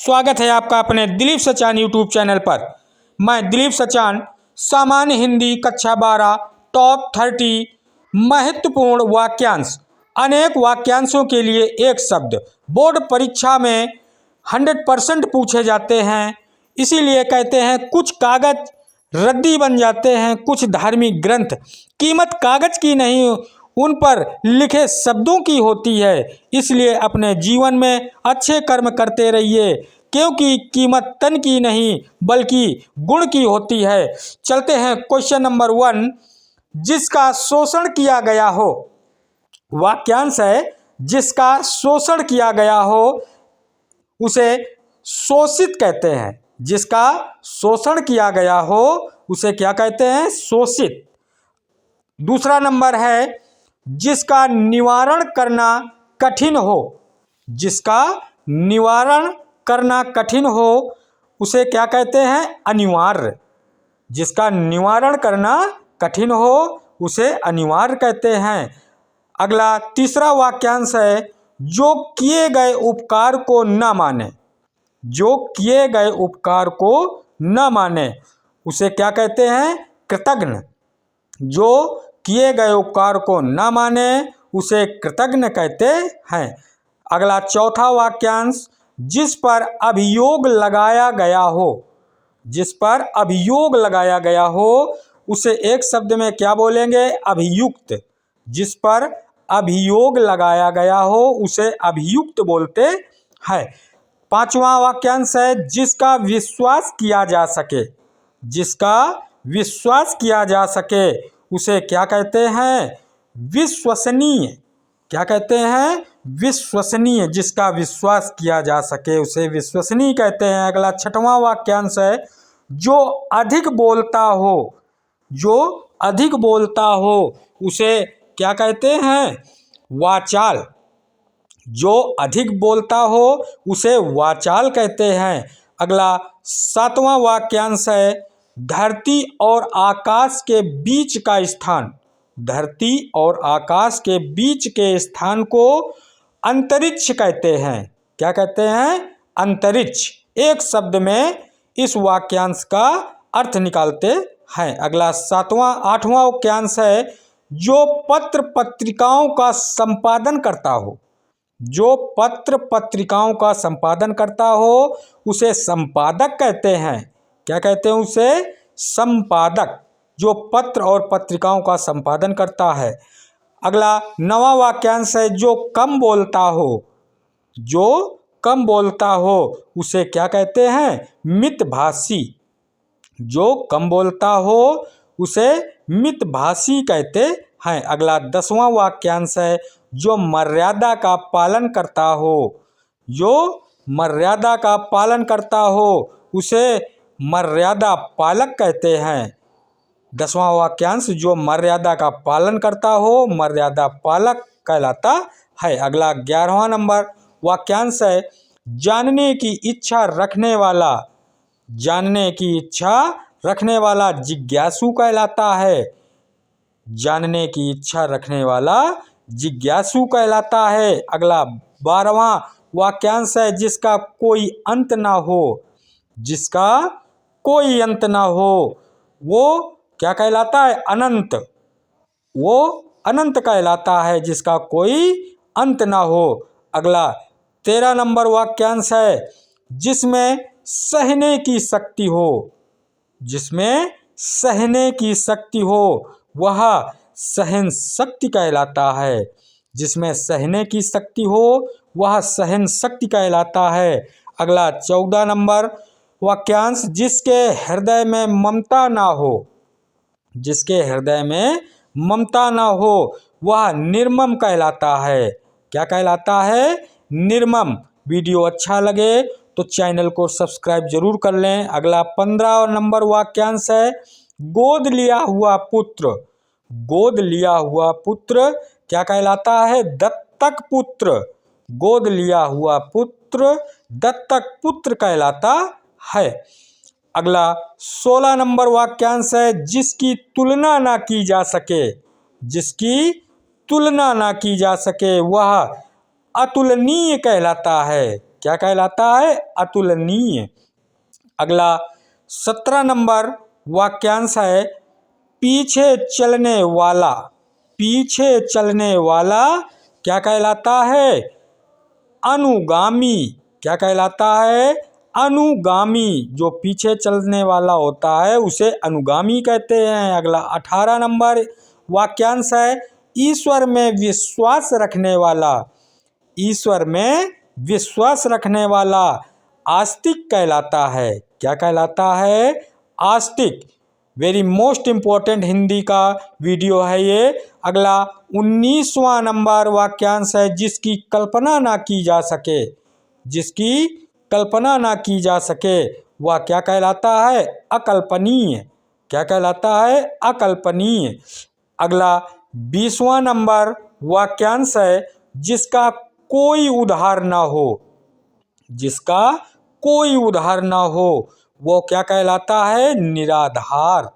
स्वागत है आपका अपने दिलीप सचान यूट्यूब चैनल पर। मैं दिलीप सचान सामान्य हिंदी कक्षा 12 टॉप 30 महत्वपूर्ण वाक्यांश, अनेक वाक्यांशों के लिए एक शब्द बोर्ड परीक्षा में 100% पूछे जाते हैं। इसीलिए कहते हैं कुछ कागज रद्दी बन जाते हैं, कुछ धार्मिक ग्रंथ कीमत कागज की नहीं उन पर लिखे शब्दों की होती है। इसलिए अपने जीवन में अच्छे कर्म करते रहिए, क्योंकि कीमत तन की नहीं बल्कि गुण की होती है। चलते हैं क्वेश्चन नंबर 1। जिसका शोषण किया गया हो। वाक्यांश है जिसका शोषण किया गया हो उसे शोषित कहते हैं। जिसका शोषण किया गया हो उसे क्या कहते हैं? शोषित। दूसरा नंबर है जिसका निवारण करना कठिन हो। जिसका निवारण करना कठिन हो उसे क्या कहते हैं? अनिवार्य। जिसका निवारण करना कठिन हो उसे अनिवार्य कहते हैं। अगला तीसरा वाक्यांश है जो किए गए उपकार को न माने। जो किए गए उपकार को न माने उसे क्या कहते हैं? कृतघ्न। जो किए गए उपकार को न माने उसे कृतघ्न कहते हैं। अगला चौथा वाक्यांश जिस पर अभियोग लगाया गया हो। जिस पर अभियोग लगाया गया हो उसे एक शब्द में क्या बोलेंगे? अभियुक्त। जिस पर अभियोग लगाया गया हो उसे अभियुक्त बोलते हैं। पांचवा वाक्यांश है जिसका विश्वास किया जा सके। जिसका विश्वास किया जा सके उसे क्या कहते हैं? विश्वसनीय। क्या कहते हैं? विश्वसनीय। जिसका विश्वास किया जा सके उसे विश्वसनीय कहते हैं। अगला छठवां वाक्यांश है जो अधिक बोलता हो। जो अधिक बोलता हो उसे क्या कहते हैं? वाचाल। जो अधिक बोलता हो उसे वाचाल कहते हैं। अगला सातवां वाक्यांश है धरती और आकाश के बीच का स्थान। धरती और आकाश के बीच के स्थान को अंतरिक्ष कहते हैं। क्या कहते हैं? अंतरिक्ष। एक शब्द में इस वाक्यांश का अर्थ निकालते हैं। अगला आठवां वाक्यांश है जो पत्र पत्रिकाओं का संपादन करता हो। जो पत्र पत्रिकाओं का संपादन करता हो उसे संपादक कहते हैं। क्या कहते हैं? उसे संपादक। जो पत्र और पत्रिकाओं का संपादन करता है। अगला नवा वाक्यांश है जो कम बोलता हो। जो कम बोलता हो उसे क्या कहते हैं? मितभाषी। जो कम बोलता हो उसे मितभाषी कहते हैं। अगला 10वां वाक्यांश है जो मर्यादा का पालन करता हो। जो मर्यादा का पालन करता हो उसे मर्यादा पालक कहते हैं। 10वां वाक्यांश जो मर्यादा का पालन करता हो मर्यादा पालक कहलाता है। अगला 11वां नंबर वाक्यांश है जानने की इच्छा रखने वाला। जानने की इच्छा रखने वाला जिज्ञासु कहलाता है। जानने की इच्छा रखने वाला जिज्ञासु कहलाता है। अगला 12वां वाक्यांश है जिसका कोई अंत ना हो। जिसका कोई अंत ना हो वो क्या कहलाता है? अनंत। वो अनंत कहलाता है जिसका कोई अंत ना हो। अगला 13 नंबर वाक्यांश है जिसमें सहने की शक्ति हो। जिसमें सहने की शक्ति हो वह सहन शक्ति कहलाता है। जिसमें सहने की शक्ति हो वह सहन शक्ति कहलाता है। अगला 14 नंबर वाक्यांश जिसके हृदय में ममता ना हो। जिसके हृदय में ममता ना हो वह निर्मम कहलाता है। क्या कहलाता है? निर्मम। वीडियो अच्छा लगे तो चैनल को सब्सक्राइब जरूर कर लें। अगला 15 नंबर वाक्यांश है गोद लिया हुआ पुत्र। गोद लिया हुआ पुत्र क्या कहलाता है? दत्तक पुत्र। गोद लिया हुआ पुत्र दत्तक पुत्र कहलाता है। अगला 16 नंबर वाक्यांश है जिसकी तुलना ना की जा सके। जिसकी तुलना ना की जा सके वह अतुलनीय कहलाता है। क्या कहलाता है? अतुलनीय। अगला 17 नंबर वाक्यांश है पीछे चलने वाला। पीछे चलने वाला क्या कहलाता है? अनुगामी। क्या कहलाता है? अनुगामी। जो पीछे चलने वाला होता है उसे अनुगामी कहते हैं। अगला 18 नंबर वाक्यांश है ईश्वर में विश्वास रखने वाला। ईश्वर में विश्वास रखने वाला आस्तिक कहलाता है। क्या कहलाता है? आस्तिक। वेरी मोस्ट इम्पोर्टेंट हिंदी का वीडियो है ये। अगला 19वां नंबर वाक्यांश है जिसकी कल्पना ना की जा सके। जिसकी कल्पना ना की जा सके वह क्या कहलाता है? अकल्पनीय। क्या कहलाता है? अकल्पनीय। अगला 20वां नंबर वाक्यांश है जिसका कोई उधार ना हो। जिसका कोई उधार ना हो वो क्या कहलाता है? निराधार।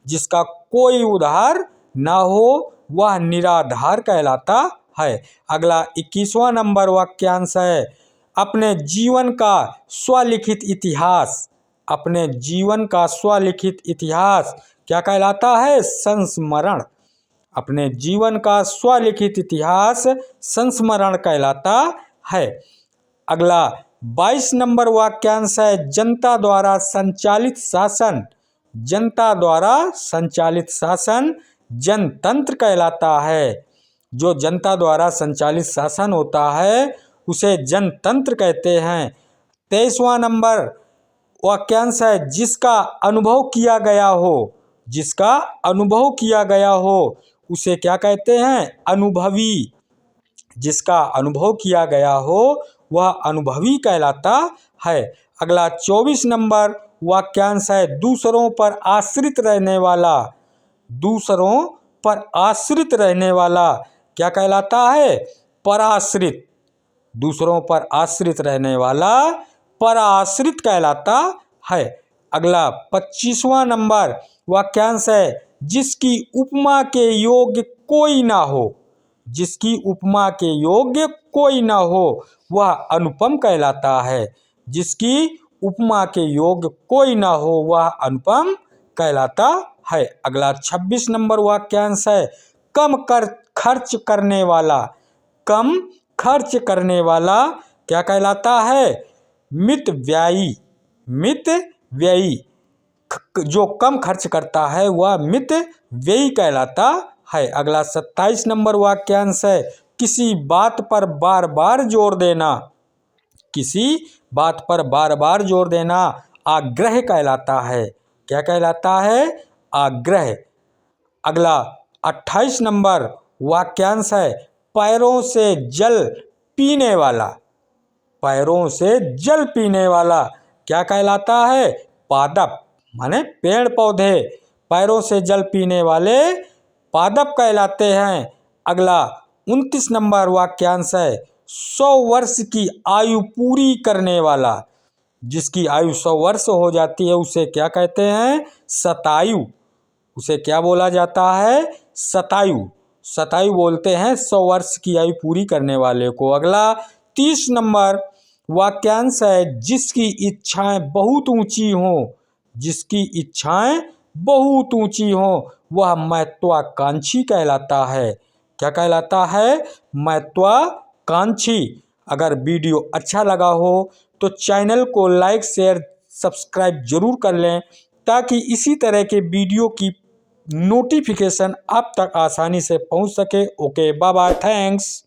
जिसका कोई उधार ना हो वह निराधार कहलाता है। अगला 21वां नंबर वाक्यांश है अपने जीवन का स्वलिखित इतिहास। अपने जीवन का स्वलिखित इतिहास क्या कहलाता है? संस्मरण। अपने जीवन का स्वलिखित इतिहास संस्मरण कहलाता है। अगला 22 नंबर वाक्यांश है जनता द्वारा संचालित शासन। जनता द्वारा संचालित शासन जनतंत्र कहलाता है। जो जनता द्वारा संचालित शासन होता है उसे जनतंत्र कहते हैं। 23वां नंबर वाक्यांश है जिसका अनुभव किया गया हो। जिसका अनुभव किया गया हो उसे क्या कहते हैं? अनुभवी। जिसका अनुभव किया गया हो वह अनुभवी कहलाता है। अगला 24 नंबर वाक्यांश है दूसरों पर आश्रित रहने वाला। दूसरों पर आश्रित रहने वाला क्या कहलाता है? पराश्रित। दूसरों पर आश्रित रहने वाला पराश्रित कहलाता है। अगला 25वां नंबर वाक्यांश है जिसकी उपमा के योग्य कोई ना हो। जिसकी उपमा के योग्य कोई ना हो वह अनुपम कहलाता है। जिसकी उपमा के योग्य कोई ना हो वह अनुपम कहलाता है। अगला 26 नंबर वाक्यांश है कम खर्च करने वाला। कम खर्च करने वाला क्या कहलाता है? मितव्ययी। मितव्ययी। जो कम खर्च करता है वह मितव्ययी कहलाता है। अगला 27 नंबर वाक्यांश है किसी बात पर बार बार जोर देना। किसी बात पर बार बार जोर देना आग्रह कहलाता है। क्या कहलाता है? आग्रह। अगला 28 नंबर वाक्यांश है पैरों से जल पीने वाला। पैरों से जल पीने वाला क्या कहलाता है? पादप। माने पेड़ पौधे पैरों से जल पीने वाले पादप कहलाते हैं। अगला 29 नंबर वाक्यांश है 100 वर्ष की आयु पूरी करने वाला। जिसकी आयु 100 वर्ष हो जाती है उसे क्या कहते हैं? शतायु। उसे क्या बोला जाता है? शतायु। शतायु बोलते हैं 100 वर्ष की आयु पूरी करने वाले को। अगला 30 नंबर वाक्यांश है जिसकी इच्छाएं बहुत ऊंची हों। जिसकी इच्छाएं बहुत ऊंची हों वह महत्वाकांक्षी कहलाता है। क्या कहलाता है? महत्वाकांक्षी। अगर वीडियो अच्छा लगा हो तो चैनल को लाइक शेयर सब्सक्राइब जरूर कर लें ताकि इसी तरह के वीडियो की नोटिफिकेशन आप तक आसानी से पहुंच सके। Okay, bye bye, thanks.